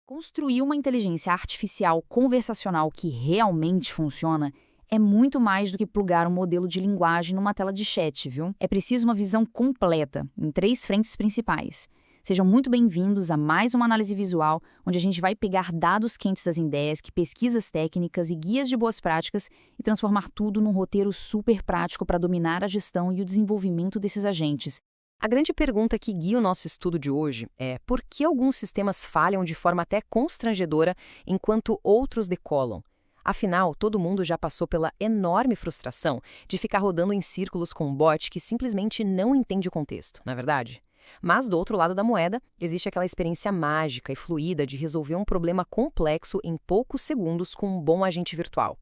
Construir uma inteligência artificial conversacional que realmente funciona é muito mais do que plugar um modelo de linguagem numa tela de chat, viu? É preciso uma visão completa, em 3 frentes principais. Sejam muito bem-vindos a mais uma análise visual, onde a gente vai pegar dados quentes das Indesk, pesquisas técnicas e guias de boas práticas e transformar tudo num roteiro super prático para dominar a gestão e o desenvolvimento desses agentes. A grande pergunta que guia o nosso estudo de hoje é por que alguns sistemas falham de forma até constrangedora enquanto outros decolam? Afinal, todo mundo já passou pela enorme frustração de ficar rodando em círculos com um bot que simplesmente não entende o contexto, não é verdade? Mas, do outro lado da moeda, existe aquela experiência mágica e fluida de resolver um problema complexo em poucos segundos com um bom agente virtual.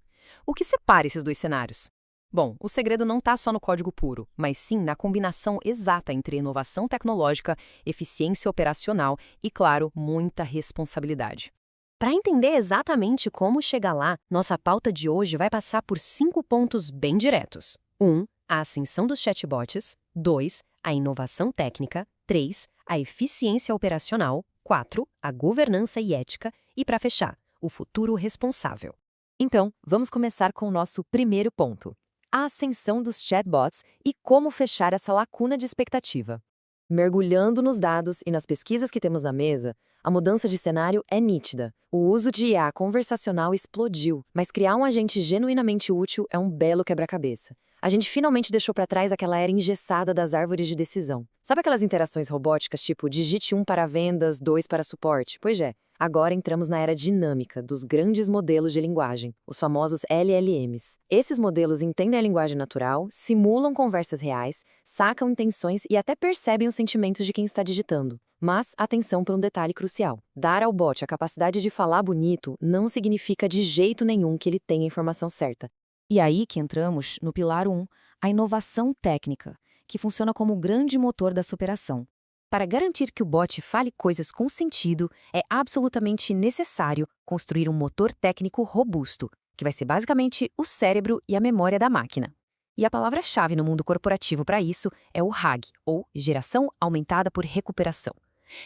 O que separa esses dois cenários? Bom, o segredo não está só no código puro, mas sim na combinação exata entre inovação tecnológica, eficiência operacional e, claro, muita responsabilidade. Para entender exatamente como chegar lá, nossa pauta de hoje vai passar por 5 pontos bem diretos. 1. A ascensão dos chatbots. 2. A inovação técnica. 3. A eficiência operacional. 4. A governança e ética. E, para fechar, o futuro responsável. Então, vamos começar com o nosso primeiro ponto: a ascensão dos chatbots e como fechar essa lacuna de expectativa. Mergulhando nos dados e nas pesquisas que temos na mesa, a mudança de cenário é nítida. O uso de IA conversacional explodiu, mas criar um agente genuinamente útil é um belo quebra-cabeça. A gente finalmente deixou para trás aquela era engessada das árvores de decisão. Sabe aquelas interações robóticas tipo digite 1 para vendas, 2 para suporte? Pois é, agora entramos na era dinâmica dos grandes modelos de linguagem, os famosos LLMs. Esses modelos entendem a linguagem natural, simulam conversas reais, sacam intenções e até percebem os sentimentos de quem está digitando. Mas atenção para um detalhe crucial: dar ao bot a capacidade de falar bonito não significa de jeito nenhum que ele tenha a informação certa. E aí que entramos no pilar 1, a inovação técnica, que funciona como o grande motor dessa operação. Para garantir que o bot fale coisas com sentido, é absolutamente necessário construir um motor técnico robusto, que vai ser basicamente o cérebro e a memória da máquina. E a palavra-chave no mundo corporativo para isso é o RAG, ou Geração Aumentada por Recuperação.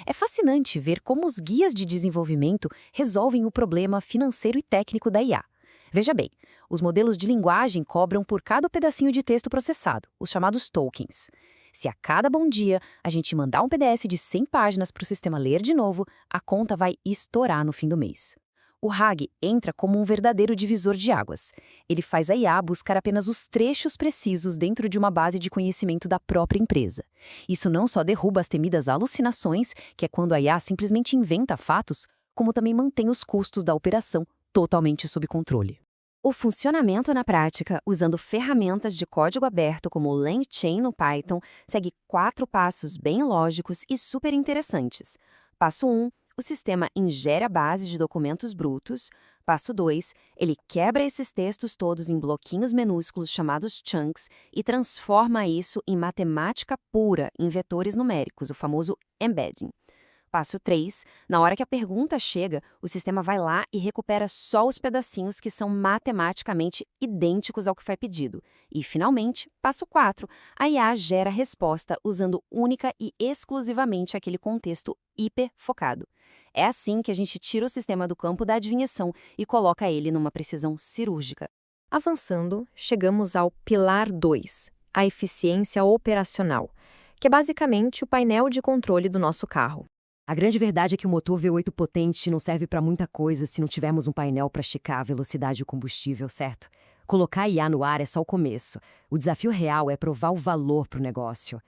É fascinante ver como os guias de desenvolvimento resolvem o problema financeiro e técnico da IA. Veja bem, os modelos de linguagem cobram por cada pedacinho de texto processado, os chamados tokens. Se a cada bom dia a gente mandar um PDF de 100 páginas para o sistema ler de novo, a conta vai estourar no fim do mês. O RAG entra como um verdadeiro divisor de águas. Ele faz a IA buscar apenas os trechos precisos dentro de uma base de conhecimento da própria empresa. Isso não só derruba as temidas alucinações, que é quando a IA simplesmente inventa fatos, como também mantém os custos da operação totalmente sob controle. O funcionamento na prática, usando ferramentas de código aberto como o LangChain no Python, segue 4 passos bem lógicos e super interessantes. Passo 1, o sistema ingere a base de documentos brutos. Passo 2, ele quebra esses textos todos em bloquinhos minúsculos chamados chunks e transforma isso em matemática pura, em vetores numéricos, o famoso embedding. Passo 3, na hora que a pergunta chega, o sistema vai lá e recupera só os pedacinhos que são matematicamente idênticos ao que foi pedido. E, finalmente, passo 4, a IA gera a resposta usando única e exclusivamente aquele contexto hiperfocado. É assim que a gente tira o sistema do campo da adivinhação e coloca ele numa precisão cirúrgica. Avançando, chegamos ao pilar 2, a eficiência operacional, que é basicamente o painel de controle do nosso carro. A grande verdade é que o motor V8 potente não serve para muita coisa se não tivermos um painel para checar a velocidade do combustível, certo? Colocar IA no ar é só o começo. O desafio real é provar o valor para o negócio.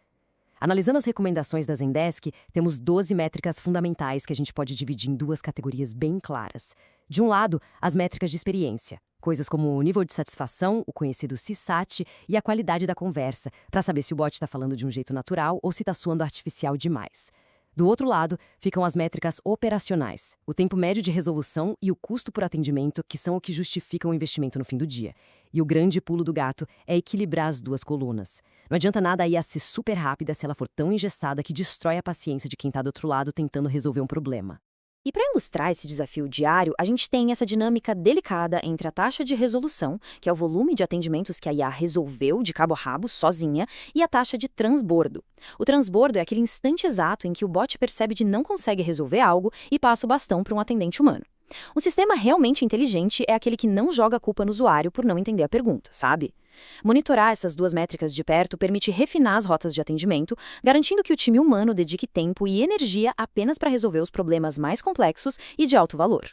Analisando as recomendações da Zendesk, temos 12 métricas fundamentais que a gente pode dividir em 2 categorias bem claras. De um lado, as métricas de experiência, coisas como o nível de satisfação, o conhecido CSAT e a qualidade da conversa, para saber se o bot está falando de um jeito natural ou se está soando artificial demais. Do outro lado, ficam as métricas operacionais, o tempo médio de resolução e o custo por atendimento, que são o que justificam o investimento no fim do dia. E o grande pulo do gato é equilibrar as 2 colunas. Não adianta nada a IA ser super rápida se ela for tão engessada que destrói a paciência de quem está do outro lado tentando resolver um problema. E para ilustrar esse desafio diário, a gente tem essa dinâmica delicada entre a taxa de resolução, que é o volume de atendimentos que a IA resolveu de cabo a rabo, sozinha, e a taxa de transbordo. O transbordo é aquele instante exato em que o bot percebe que não consegue resolver algo e passa o bastão para um atendente humano. Um sistema realmente inteligente é aquele que não joga a culpa no usuário por não entender a pergunta, sabe? Monitorar essas duas métricas de perto permite refinar as rotas de atendimento, garantindo que o time humano dedique tempo e energia apenas para resolver os problemas mais complexos e de alto valor.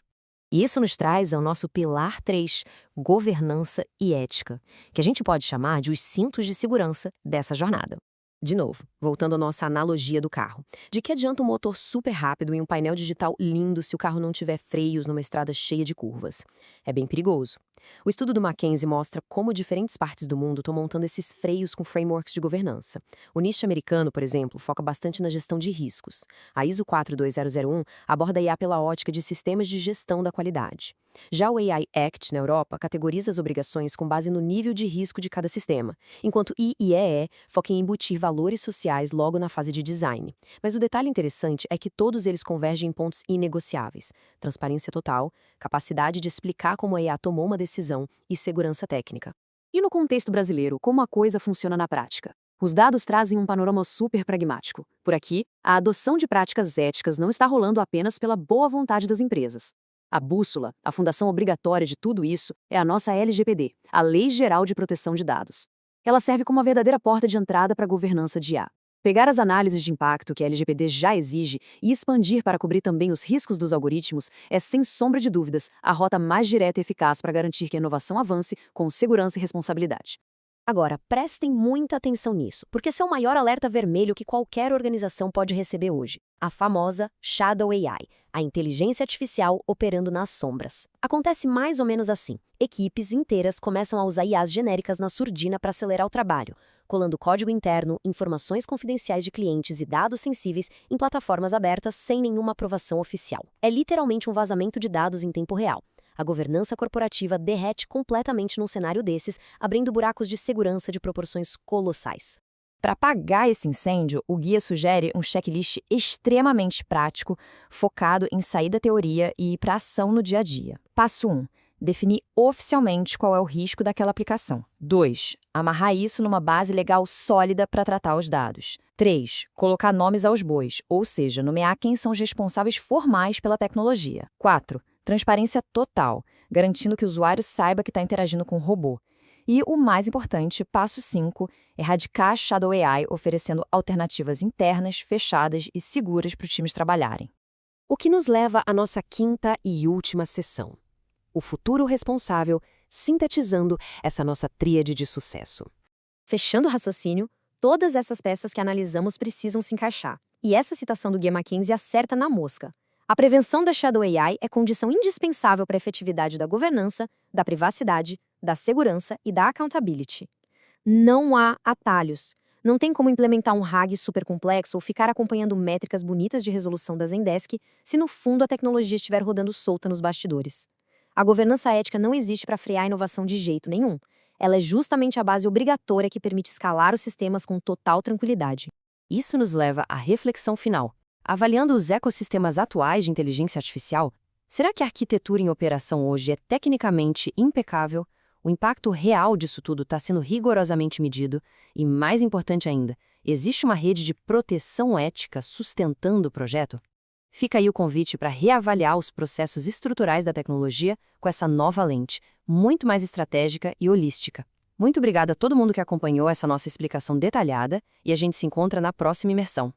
E isso nos traz ao nosso pilar 3, governança e ética, que a gente pode chamar de os cintos de segurança dessa jornada. De novo, voltando à nossa analogia do carro. De que adianta um motor super rápido e um painel digital lindo se o carro não tiver freios numa estrada cheia de curvas? É bem perigoso. O estudo do McKinsey mostra como diferentes partes do mundo estão montando esses freios com frameworks de governança. O nicho americano, por exemplo, foca bastante na gestão de riscos. A ISO 42001 aborda a IA pela ótica de sistemas de gestão da qualidade. Já o AI Act, na Europa, categoriza as obrigações com base no nível de risco de cada sistema, enquanto o IEE foca em embutir valores sociais logo na fase de design. Mas o detalhe interessante é que todos eles convergem em pontos inegociáveis: transparência total, capacidade de explicar como a IA tomou uma decisão e segurança técnica. E no contexto brasileiro, como a coisa funciona na prática? Os dados trazem um panorama super pragmático. Por aqui, a adoção de práticas éticas não está rolando apenas pela boa vontade das empresas. A bússola, a fundação obrigatória de tudo isso, é a nossa LGPD, a Lei Geral de Proteção de Dados. Ela serve como uma verdadeira porta de entrada para a governança de IA. Pegar as análises de impacto que a LGPD já exige e expandir para cobrir também os riscos dos algoritmos é, sem sombra de dúvidas, a rota mais direta e eficaz para garantir que a inovação avance com segurança e responsabilidade. Agora, prestem muita atenção nisso, porque esse é o maior alerta vermelho que qualquer organização pode receber hoje. A famosa Shadow AI, a inteligência artificial operando nas sombras. Acontece mais ou menos assim. Equipes inteiras começam a usar IAs genéricas na surdina para acelerar o trabalho, colando código interno, informações confidenciais de clientes e dados sensíveis em plataformas abertas sem nenhuma aprovação oficial. É literalmente um vazamento de dados em tempo real. A governança corporativa derrete completamente num cenário desses, abrindo buracos de segurança de proporções colossais. Para apagar esse incêndio, o guia sugere um checklist extremamente prático, focado em sair da teoria e ir para a ação no dia a dia. Passo 1. Definir oficialmente qual é o risco daquela aplicação. 2. Amarrar isso numa base legal sólida para tratar os dados. 3. Colocar nomes aos bois, ou seja, nomear quem são os responsáveis formais pela tecnologia. 4. Transparência total, garantindo que o usuário saiba que está interagindo com o robô. E o mais importante, passo 5, erradicar a Shadow AI, oferecendo alternativas internas, fechadas e seguras para os times trabalharem. O que nos leva à nossa quinta e última sessão. O futuro responsável, sintetizando essa nossa tríade de sucesso. Fechando o raciocínio, todas essas peças que analisamos precisam se encaixar. E essa citação do guia McKinsey acerta na mosca. A prevenção da Shadow AI é condição indispensável para a efetividade da governança, da privacidade, da segurança e da accountability. Não há atalhos. Não tem como implementar um RAG super complexo ou ficar acompanhando métricas bonitas de resolução da Zendesk se no fundo a tecnologia estiver rodando solta nos bastidores. A governança ética não existe para frear a inovação de jeito nenhum. Ela é justamente a base obrigatória que permite escalar os sistemas com total tranquilidade. Isso nos leva à reflexão final. Avaliando os ecossistemas atuais de inteligência artificial, será que a arquitetura em operação hoje é tecnicamente impecável? O impacto real disso tudo está sendo rigorosamente medido? E, mais importante ainda, existe uma rede de proteção ética sustentando o projeto? Fica aí o convite para reavaliar os processos estruturais da tecnologia com essa nova lente, muito mais estratégica e holística. Muito obrigada a todo mundo que acompanhou essa nossa explicação detalhada e a gente se encontra na próxima imersão.